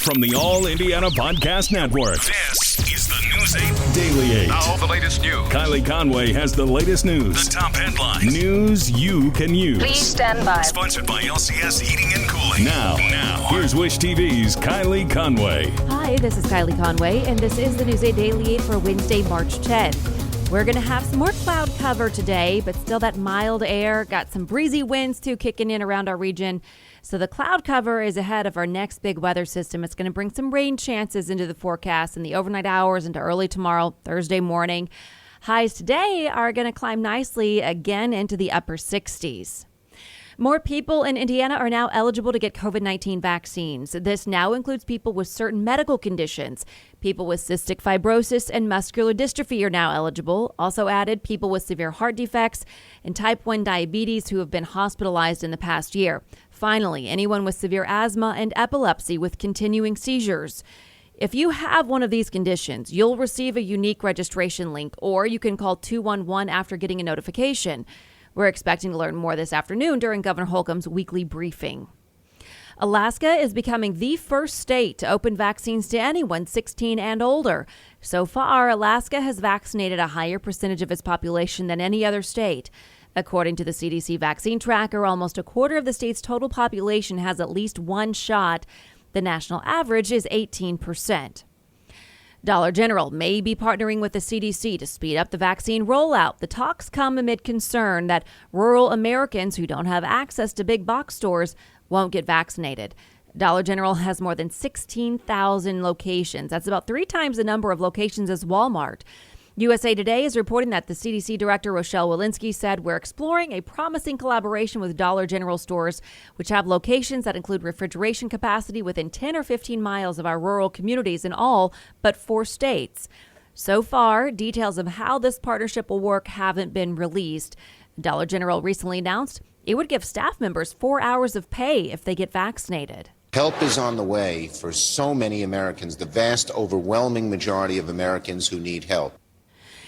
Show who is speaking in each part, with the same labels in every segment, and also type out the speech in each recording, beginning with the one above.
Speaker 1: From the All Indiana Podcast Network, this is the News 8 Daily 8.
Speaker 2: Now, the latest news.
Speaker 1: Kylie Conway has the latest news. The top headlines. News you can use.
Speaker 3: Please stand by.
Speaker 1: Sponsored by LCS Heating and Cooling. Now, here's Wish TV's Kylie Conway.
Speaker 4: Hi, this is Kylie Conway, and this is the News 8 Daily 8 for Wednesday, March 10th. We're going to have some more cloud cover today, but still that mild air. Got some breezy winds, too, kicking in around our region. So the cloud cover is ahead of our next big weather system. It's going to bring some rain chances into the forecast in the overnight hours into early tomorrow, Thursday morning. Highs today are going to climb nicely again into the upper 60s. More people in Indiana are now eligible to get COVID-19 vaccines. This now includes people with certain medical conditions. People with cystic fibrosis and muscular dystrophy are now eligible. Also added people with severe heart defects and type 1 diabetes who have been hospitalized in the past year. Finally, anyone with severe asthma and epilepsy with continuing seizures. If you have one of these conditions, you'll receive a unique registration link, or you can call 211 after getting a notification. We're expecting to learn more this afternoon during Governor Holcomb's weekly briefing. Alaska is becoming the first state to open vaccines to anyone 16 and older. So far, Alaska has vaccinated a higher percentage of its population than any other state. According to the CDC vaccine tracker, almost a quarter of the state's total population has at least one shot. The national average is 18%. Dollar General may be partnering with the CDC to speed up the vaccine rollout. The talks come amid concern that rural Americans who don't have access to big box stores won't get vaccinated. Dollar General has more than 16,000 locations. That's about 3 times the number of locations as Walmart. USA Today is reporting that the CDC Director Rochelle Walensky said, "We're exploring a promising collaboration with Dollar General stores, which have locations that include refrigeration capacity within 10 or 15 miles of our rural communities in all but 4 states. So far, details of how this partnership will work haven't been released. Dollar General recently announced it would give staff members 4 hours of pay if they get vaccinated.
Speaker 5: Help is on the way for so many Americans, the vast, overwhelming majority of Americans who need help.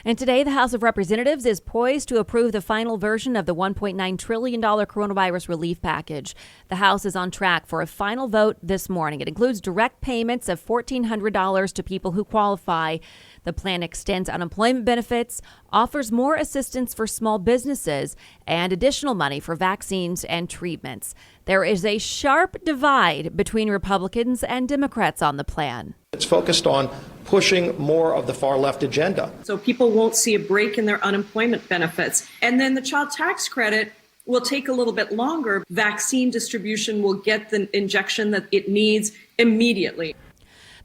Speaker 4: And today, the House of Representatives is poised to approve the final version of the $1.9 trillion coronavirus relief package. The House is on track for a final vote this morning. It includes direct payments of $1,400 to people who qualify. The plan extends unemployment benefits, offers more assistance for small businesses, and additional money for vaccines and treatments. There is a sharp divide between Republicans and Democrats on the plan.
Speaker 6: It's focused on pushing more of the far left agenda.
Speaker 7: So people won't see a break in their unemployment benefits. And then the child tax credit will take a little bit longer. Vaccine distribution will get the injection that it needs immediately.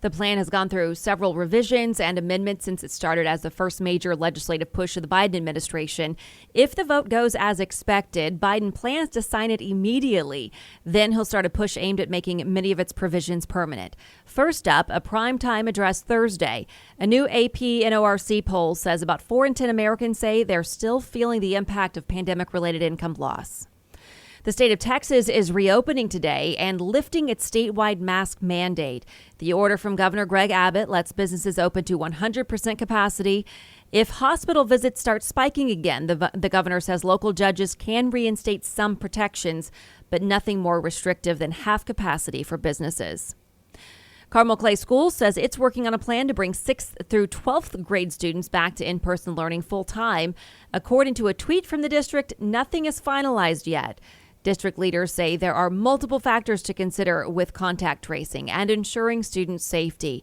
Speaker 4: The plan has gone through several revisions and amendments since it started as the first major legislative push of the Biden administration. If the vote goes as expected, Biden plans to sign it immediately. Then he'll start a push aimed at making many of its provisions permanent. First up, a primetime address Thursday. A new AP NORC poll says about 4 in 10 Americans say they're still feeling the impact of pandemic-related income loss. The state of Texas is reopening today and lifting its statewide mask mandate. The order from Governor Greg Abbott lets businesses open to 100% capacity. If hospital visits start spiking again, the governor says local judges can reinstate some protections, but nothing more restrictive than half capacity for businesses. Carmel Clay Schools says it's working on a plan to bring 6th through 12th grade students back to in-person learning full-time. According to a tweet from the district, nothing is finalized yet. District leaders say there are multiple factors to consider with contact tracing and ensuring student safety.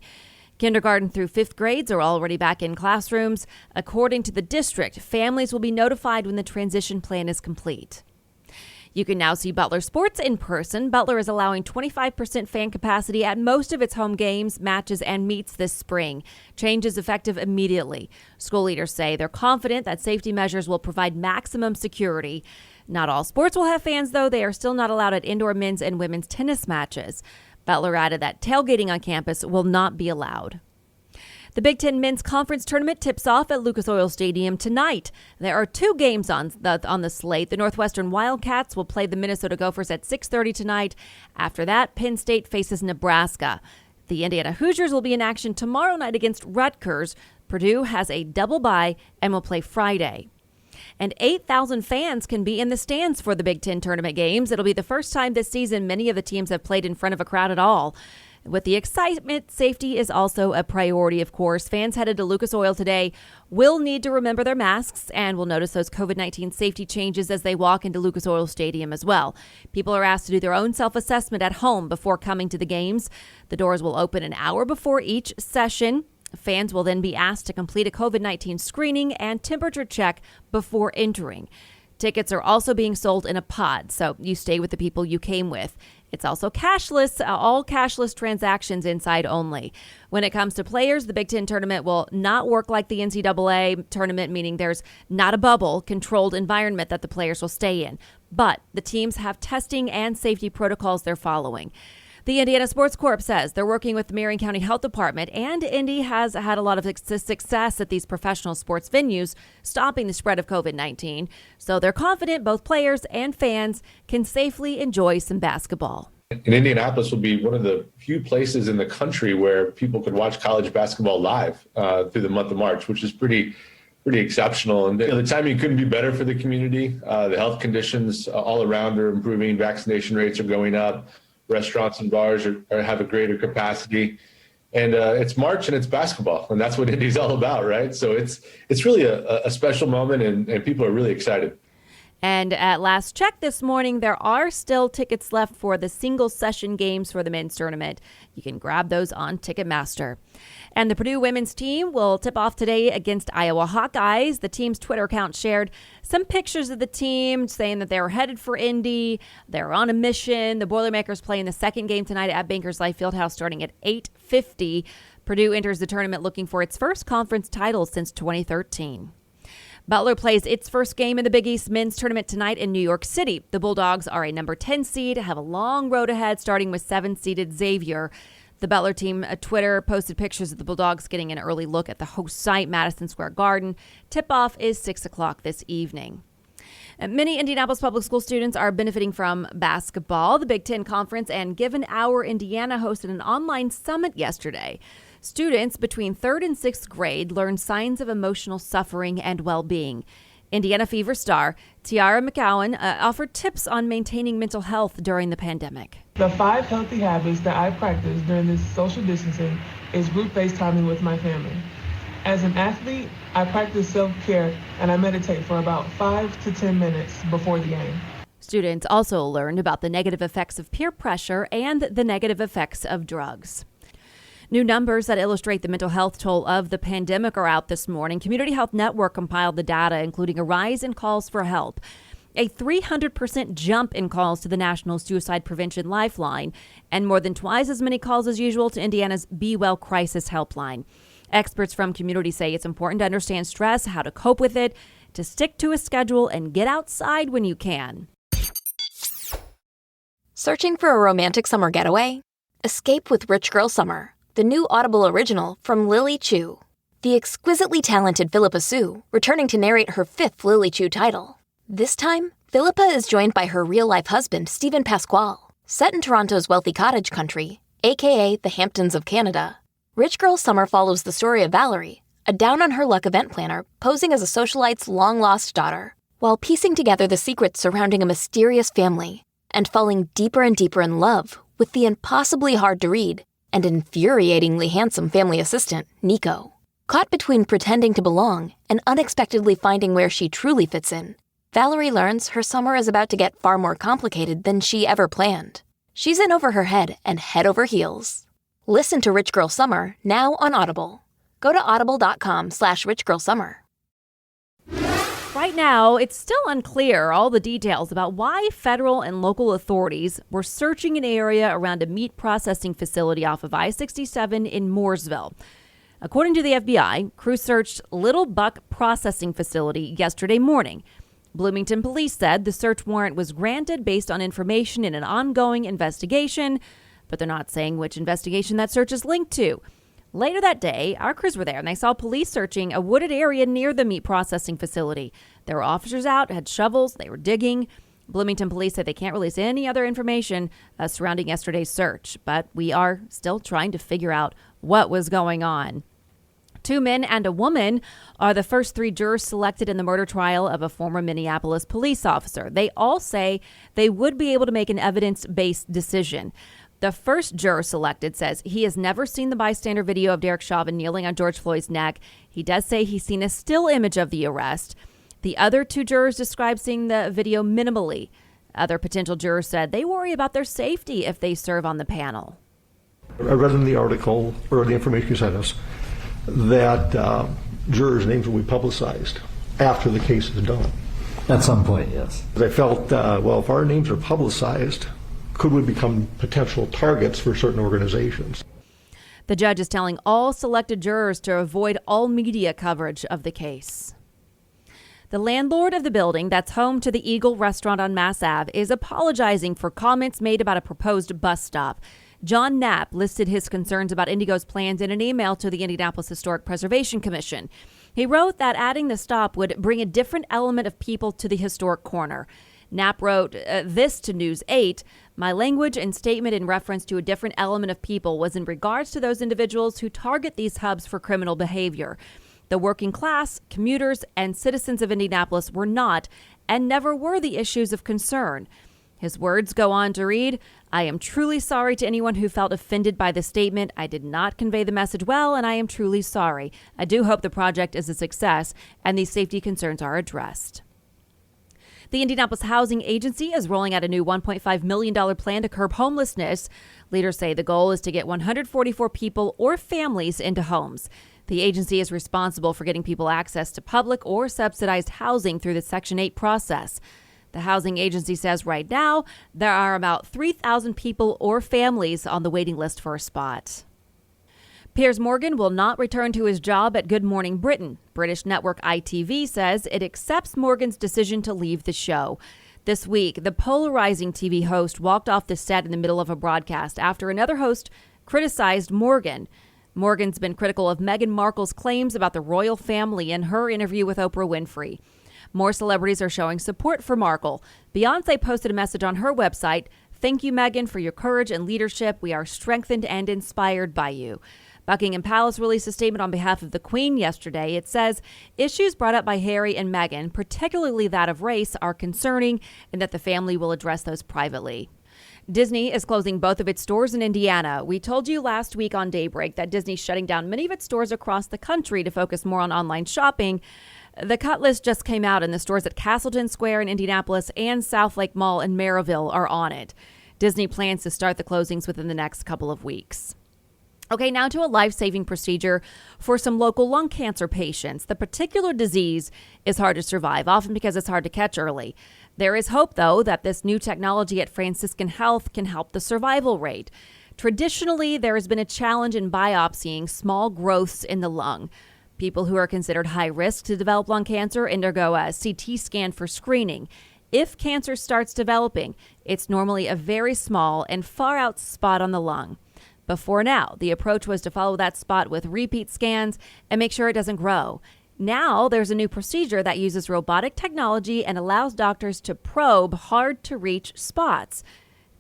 Speaker 4: Kindergarten through 5th grades are already back in classrooms. According to the district, families will be notified when the transition plan is complete. You can now see Butler sports in person. Butler is allowing 25% fan capacity at most of its home games, matches, and meets this spring. Change is effective immediately. School leaders say they're confident that safety measures will provide maximum security. Not all sports will have fans, though. They are still not allowed at indoor men's and women's tennis matches. Butler added that tailgating on campus will not be allowed. The Big Ten Men's Conference Tournament tips off at Lucas Oil Stadium tonight. There are 2 games on the slate. The Northwestern Wildcats will play the Minnesota Gophers at 6:30 tonight. After that, Penn State faces Nebraska. The Indiana Hoosiers will be in action tomorrow night against Rutgers. Purdue has a double bye and will play Friday. And 8,000 fans can be in the stands for the Big Ten tournament games. It'll be the first time this season many of the teams have played in front of a crowd at all. With the excitement, safety is also a priority, of course. Fans headed to Lucas Oil today will need to remember their masks and will notice those COVID-19 safety changes as they walk into Lucas Oil Stadium as well. People are asked to do their own self-assessment at home before coming to the games. The doors will open an hour before each session. Fans will then be asked to complete a COVID-19 screening and temperature check before entering. Tickets are also being sold in a pod, so you stay with the people you came with. It's also cashless, all cashless transactions inside only. When it comes to players, the Big Ten tournament will not work like the NCAA tournament, meaning there's not a bubble, controlled environment that the players will stay in. But the teams have testing and safety protocols they're following. The Indiana Sports Corp says they're working with the Marion County Health Department, and Indy has had a lot of success at these professional sports venues, stopping the spread of COVID-19. So they're confident both players and fans can safely enjoy some basketball.
Speaker 2: And Indianapolis will be one of the few places in the country where people could watch college basketball live through the month of March, which is pretty exceptional. And the timing couldn't be better for the community. The health conditions all around are improving. Vaccination rates are going up. Restaurants and bars have a greater capacity, and it's March and it's basketball, and that's what Indy's all about, right? So it's really a special moment, and people are really excited.
Speaker 4: And at last check this morning, there are still tickets left for the single session games for the men's tournament. You can grab those on Ticketmaster. And the Purdue women's team will tip off today against Iowa Hawkeyes. The team's Twitter account shared some pictures of the team saying that they're headed for Indy. They're on a mission. The Boilermakers play in the second game tonight at Bankers Life Fieldhouse starting at 8:50. Purdue enters the tournament looking for its first conference title since 2013. Butler plays its first game in the Big East men's tournament tonight in New York City. The Bulldogs are a number 10 seed, have a long road ahead, starting with 7-seeded Xavier. The Butler team Twitter posted pictures of the Bulldogs getting an early look at the host site, Madison Square Garden. Tip-off is 6 o'clock this evening. Many Indianapolis public school students are benefiting from basketball. The Big Ten Conference and Given Hour Indiana hosted an online summit yesterday. Students between 3rd and 6th grade learned signs of emotional suffering and well-being. Indiana Fever star Tiara McCowan offered tips on maintaining mental health during the pandemic.
Speaker 3: The 5 healthy habits that I practice during this social distancing is group FaceTiming with my family. As an athlete, I practice self-care and I meditate for about 5 to 10 minutes before the game.
Speaker 4: Students also learned about the negative effects of peer pressure and the negative effects of drugs. New numbers that illustrate the mental health toll of the pandemic are out this morning. Community Health Network compiled the data, including a rise in calls for help, a 300% jump in calls to the National Suicide Prevention Lifeline, and more than twice as many calls as usual to Indiana's Be Well Crisis Helpline. Experts from Community say it's important to understand stress, how to cope with it, to stick to a schedule, and get outside when you can.
Speaker 8: Searching for a romantic summer getaway? Escape with Rich Girl Summer, the new Audible original from Lily Chu. The exquisitely talented Philippa Sue, returning to narrate her 5th Lily Chu title. This time, Philippa is joined by her real-life husband, Stephen Pasquale. Set in Toronto's wealthy cottage country, aka the Hamptons of Canada, Rich Girl Summer follows the story of Valerie, a down-on-her-luck event planner posing as a socialite's long-lost daughter, while piecing together the secrets surrounding a mysterious family and falling deeper and deeper in love with the impossibly hard-to-read and infuriatingly handsome family assistant, Nico. Caught between pretending to belong and unexpectedly finding where she truly fits in, Valerie learns her summer is about to get far more complicated than she ever planned. She's in over her head and head over heels. Listen to Rich Girl Summer now on Audible. Go to audible.com/richgirlsummer.
Speaker 4: Right now, it's still unclear all the details about why federal and local authorities were searching an area around a meat processing facility off of I-67 in Mooresville. According to the FBI, crews searched Little Buck Processing Facility yesterday morning. Bloomington police said the search warrant was granted based on information in an ongoing investigation, but they're not saying which investigation that search is linked to. Later that day, our crews were there and they saw police searching a wooded area near the meat processing facility. There were officers out, had shovels, they were digging. Bloomington police said they can't release any other information surrounding yesterday's search, but we are still trying to figure out what was going on. 2 men and a woman are the first 3 jurors selected in the murder trial of a former Minneapolis police officer. They all say they would be able to make an evidence-based decision. The first juror selected says he has never seen the bystander video of Derek Chauvin kneeling on George Floyd's neck. He does say he's seen a still image of the arrest. The other two jurors described seeing the video minimally. Other potential jurors said they worry about their safety if they serve on the panel.
Speaker 9: I read in the article, or the information you sent us, that jurors' names will be publicized after the case is done.
Speaker 10: At some point, yes.
Speaker 9: I felt, well, if our names are publicized, could we become potential targets for certain organizations?
Speaker 4: The judge is telling all selected jurors to avoid all media coverage of the case. The landlord of the building that's home to the Eagle restaurant on Mass Ave is apologizing for comments made about a proposed bus stop. John Knapp listed his concerns about Indigo's plans in an email to the Indianapolis Historic Preservation Commission. He wrote that adding the stop would bring a different element of people to the historic corner. Knapp wrote this to News 8. My language and statement in reference to a different element of people was in regards to those individuals who target these hubs for criminal behavior. The working class, commuters, and citizens of Indianapolis were not and never were the issues of concern. His words go on to read, I am truly sorry to anyone who felt offended by the statement. I did not convey the message well, and I am truly sorry. I do hope the project is a success and these safety concerns are addressed. The Indianapolis Housing Agency is rolling out a new $1.5 million plan to curb homelessness. Leaders say the goal is to get 144 people or families into homes. The agency is responsible for getting people access to public or subsidized housing through the Section 8 process. The housing agency says right now there are about 3,000 people or families on the waiting list for a spot. Piers Morgan will not return to his job at Good Morning Britain. British network ITV says it accepts Morgan's decision to leave the show. This week, the polarizing TV host walked off the set in the middle of a broadcast after another host criticized Morgan. Morgan's been critical of Meghan Markle's claims about the royal family in her interview with Oprah Winfrey. More celebrities are showing support for Markle. Beyoncé posted a message on her website, "Thank you, Meghan, for your courage and leadership. We are strengthened and inspired by you." Buckingham Palace released a statement on behalf of the Queen yesterday. It says, issues brought up by Harry and Meghan, particularly that of race, are concerning and that the family will address those privately. Disney is closing both of its stores in Indiana. We told you last week on Daybreak that Disney's shutting down many of its stores across the country to focus more on online shopping. The cut list just came out, and the stores at Castleton Square in Indianapolis and South Lake Mall in Maryville are on it. Disney plans to start the closings within the next couple of weeks. Okay, now to a life-saving procedure for some local lung cancer patients. The particular disease is hard to survive, often because it's hard to catch early. There is hope, though, that this new technology at Franciscan Health can help the survival rate. Traditionally, there has been a challenge in biopsying small growths in the lung. People who are considered high risk to develop lung cancer undergo a CT scan for screening. If cancer starts developing, it's normally a very small and far out spot on the lung. Before now, the approach was to follow that spot with repeat scans and make sure it doesn't grow. Now, there's a new procedure that uses robotic technology and allows doctors to probe hard-to-reach spots.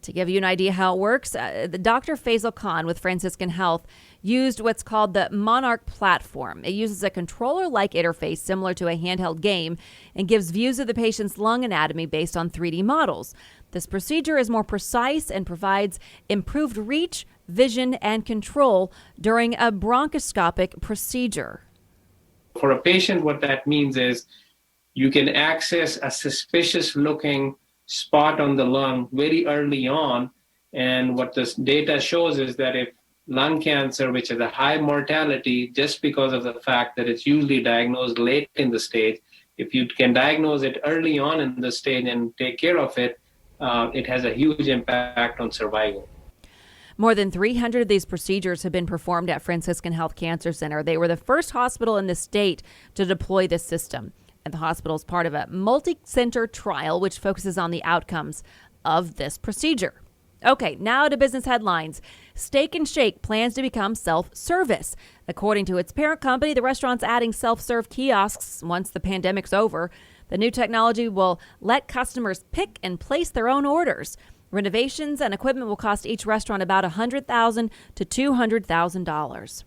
Speaker 4: To give you an idea how it works, the Dr. Faisal Khan with Franciscan Health used what's called the Monarch platform. It uses a controller-like interface similar to a handheld game and gives views of the patient's lung anatomy based on 3D models. This procedure is more precise and provides improved reach, vision, and control during a bronchoscopic procedure.
Speaker 11: For a patient, what that means is you can access a suspicious-looking spot on the lung very early on. And what this data shows is that if lung cancer, which is a high mortality just because of the fact that it's usually diagnosed late in the stage, if you can diagnose it early on in the stage and take care of it, it has a huge impact on survival.
Speaker 4: More than 300 of these procedures have been performed at Franciscan Health Cancer Center. They were the first hospital in the state to deploy this system. And the hospital is part of a multi-center trial which focuses on the outcomes of this procedure. Okay, now to business headlines. Steak and Shake plans to become self-service. According to its parent company, the restaurant's adding self-serve kiosks once the pandemic's over. The new technology will let customers pick and place their own orders. Renovations and equipment will cost each restaurant about $100,000 to $200,000.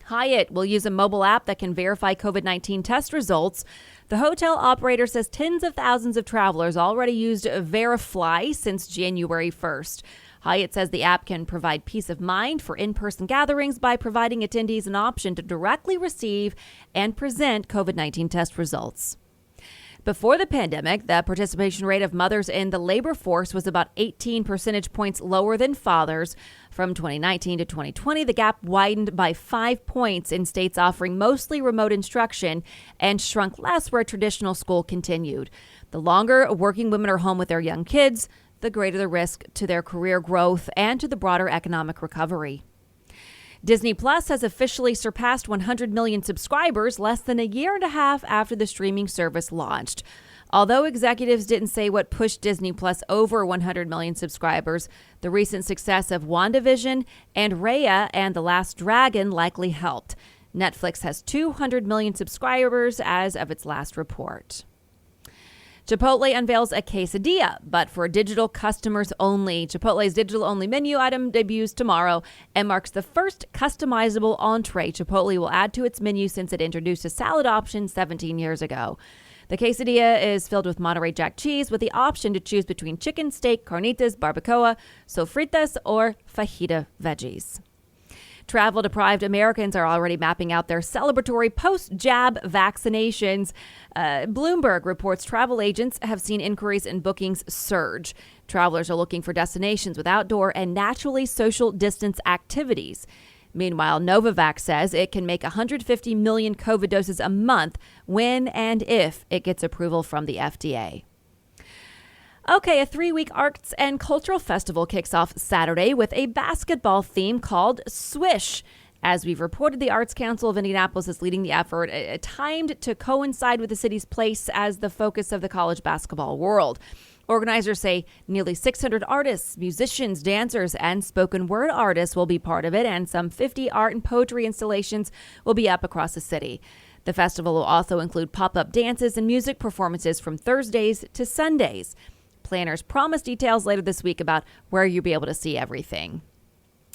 Speaker 4: Hyatt will use a mobile app that can verify COVID-19 test results. The hotel operator says tens of thousands of travelers already used Verifly since January 1st. Hyatt says the app can provide peace of mind for in-person gatherings by providing attendees an option to directly receive and present COVID-19 test results. Before the pandemic, the participation rate of mothers in the labor force was about 18 percentage points lower than fathers. From 2019 to 2020, the gap widened by 5 points in states offering mostly remote instruction and shrunk less where traditional school continued. The longer working women are home with their young kids, the greater the risk to their career growth and to the broader economic recovery. Disney Plus has officially surpassed 100 million subscribers less than a year and a half after the streaming service launched. Although executives didn't say what pushed Disney Plus over 100 million subscribers, the recent success of WandaVision and Raya and The Last Dragon likely helped. Netflix has 200 million subscribers as of its last report. Chipotle unveils a quesadilla, but for digital customers only. Chipotle's digital-only menu item debuts tomorrow and marks the first customizable entree Chipotle will add to its menu since it introduced a salad option 17 years ago. The quesadilla is filled with Monterey Jack cheese with the option to choose between chicken, steak, carnitas, barbacoa, sofritas, or fajita veggies. Travel-deprived Americans are already mapping out their celebratory post-jab vaccinations. Bloomberg reports travel agents have seen inquiries and bookings surge. Travelers are looking for destinations with outdoor and naturally social distance activities. Meanwhile, Novavax says it can make 150 million COVID doses a month when and if it gets approval from the FDA. Okay, a 3-week arts and cultural festival kicks off Saturday with a basketball theme called Swish. As we've reported, the Arts Council of Indianapolis is leading the effort, timed to coincide with the city's place as the focus of the college basketball world. Organizers say nearly 600 artists, musicians, dancers, and spoken word artists will be part of it, and some 50 art and poetry installations will be up across the city. The festival will also include pop-up dances and music performances from Thursdays to Sundays. Planners promise details later this week about where you'll be able to see everything.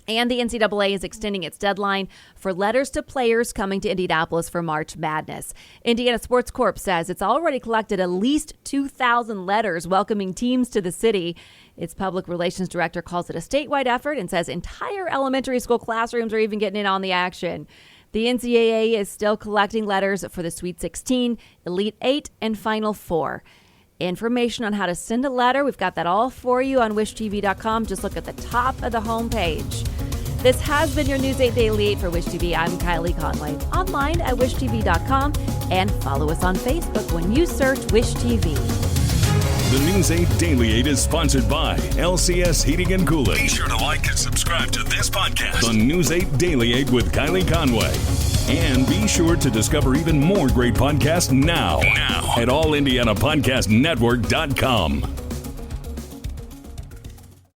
Speaker 4: And the NCAA is extending its deadline for letters to players coming to Indianapolis for March Madness. Indiana Sports Corp says it's already collected at least 2,000 letters welcoming teams to the city. Its public relations director calls it a statewide effort and says entire elementary school classrooms are even getting in on the action. The NCAA is still collecting letters for the Sweet 16, Elite 8, and Final 4. Information on how to send a letter, we've got that all for you on wishtv.com. Just look at the top of the homepage. This has been your News 8 Daily 8 for Wish TV. I'm Kylie Conway. Online at wishtv.com and follow us on Facebook when you search Wish TV.
Speaker 1: The News 8 Daily 8 is sponsored by LCS Heating and Cooling. Be sure to like and subscribe to this podcast on News 8 Daily 8 with Kylie Conway. And be sure to discover even more great podcasts now at allindianapodcastnetwork.com.